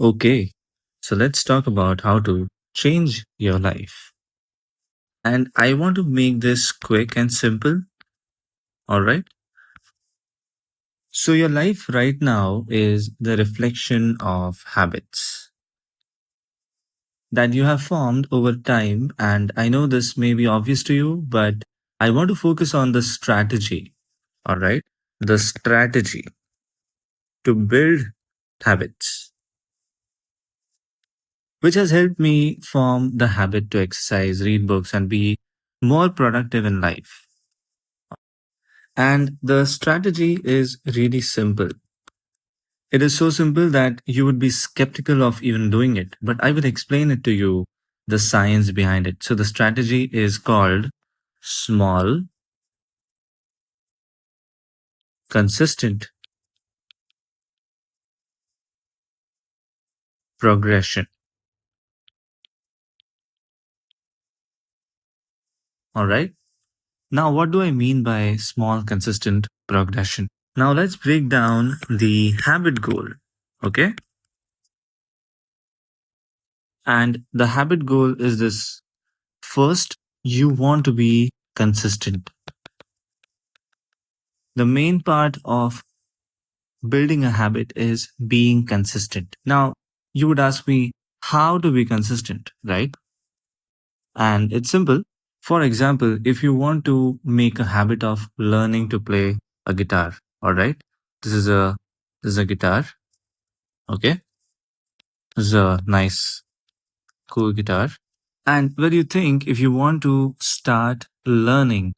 Okay, so let's talk about how to change your life. And I want to make this quick and simple. All right. So, your life right now is the reflection of habits that you have formed over time. And I know this may be obvious to you, but I want to focus on the strategy. All right. The strategy to build habits, which has helped me form the habit to exercise, read books, and be more productive in life. And the strategy is really simple. It is so simple that you would be skeptical of even doing it, but I will explain it to you, the science behind it. So the strategy is called small, consistent progression. All right. Now, what do I mean by small, consistent progression? Now, let's break down the habit goal. Okay. And the habit goal is this: first, you want to be consistent. The main part of building a habit is being consistent. Now, you would ask me how to be consistent, right? And it's simple. For example, if you want to make a habit of learning to play a guitar, all right? This is a this is a guitar, okay? This is a nice, cool guitar. And what do you think if you want to start learning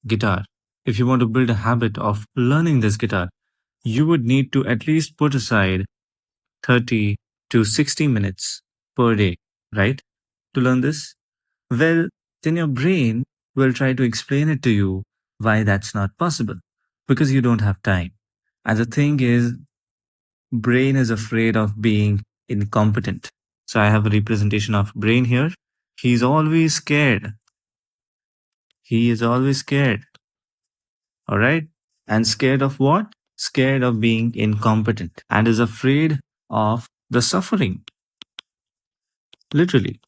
guitar? If you want to build a habit of learning this guitar, you would need to at least put aside 30 to 60 minutes per day, right? To learn this? Well, then your brain will try to explain it to you why that's not possible because you don't have time. And the thing is, brain is afraid of being incompetent. So I have a representation of brain here. He's always scared. He is always scared. All right. And scared of what? Scared of being incompetent and is afraid of the suffering. Literally,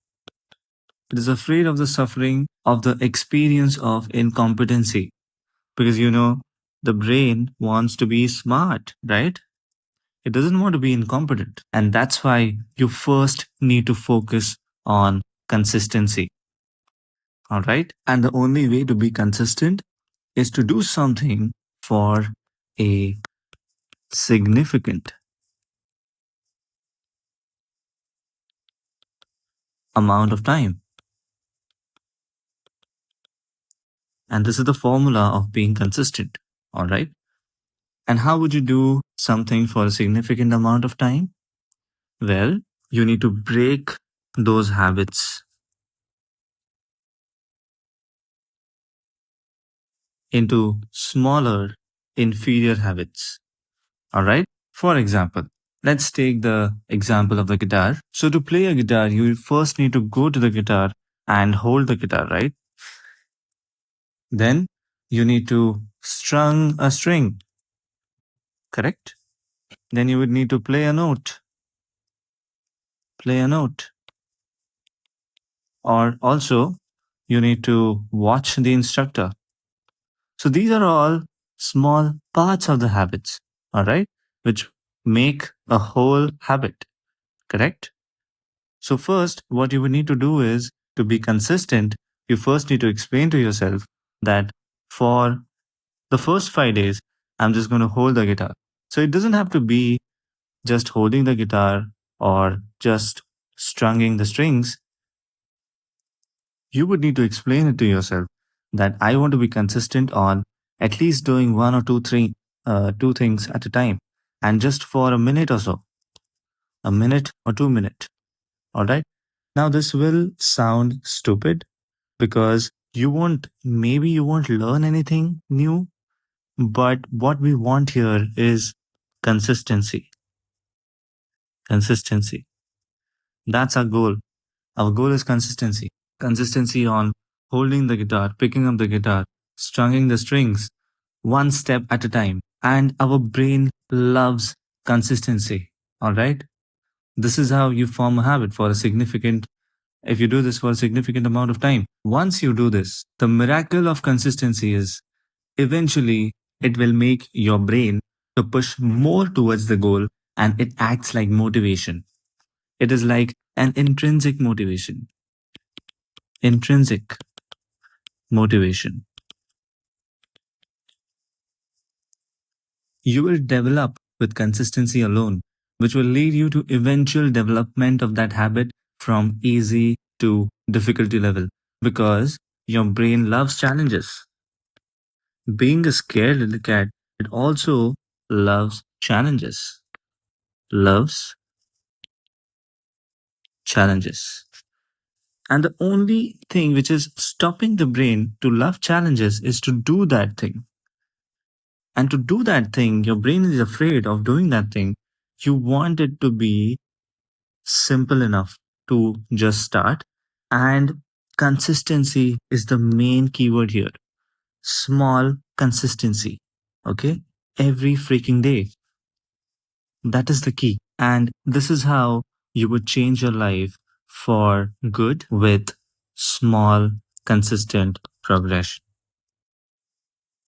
it is afraid of the suffering of the experience of incompetency because the brain wants to be smart, right? It doesn't want to be incompetent. And that's why you first need to focus on consistency. All right. And the only way to be consistent is to do something for a significant amount of time. And this is the formula of being consistent. All right. And how would you do something for a significant amount of time? Well, you need to break those habits into smaller, inferior habits. All right. For example, let's take the example of the guitar. So, to play a guitar, you first need to go to the guitar and hold the guitar, right? Then you need to strum a string, correct? Then you would need to play a note. Or also, you need to watch the instructor. So these are all small parts of the habits, all right, which make a whole habit, correct? So, first, what you would need to do is to be consistent, you first need to explain to yourself that for the first 5 days, I'm just going to hold the guitar. So, it doesn't have to be just holding the guitar or just strunging the strings. You would need to explain it to yourself that I want to be consistent on at least doing one or two things at a time, and just for a minute or so, a minute or 2 minutes. All right. Now, this will sound stupid because maybe you won't learn anything new, but what we want here is consistency. Consistency. That's our goal. Our goal is consistency. Consistency on holding the guitar, picking up the guitar, stringing the strings, one step at a time. And our brain loves consistency. All right. This is how you form a habit for a significant, if you do this for a significant amount of time. Once you do this, the miracle of consistency is eventually it will make your brain to push more towards the goal, and it acts like motivation. It is like an intrinsic motivation. Intrinsic motivation. You will develop with consistency alone, which will lead you to eventual development of that habit from easy to difficulty level, because your brain loves challenges. Being a scared little cat, it also loves challenges. Loves challenges. And the only thing which is stopping the brain to love challenges is to do that thing. And to do that thing, your brain is afraid of doing that thing. You want it to be simple enough to just start. And consistency is the main keyword here. Small consistency. Okay? Every freaking day. That is the key. And this is how you would change your life for good with small, consistent progression.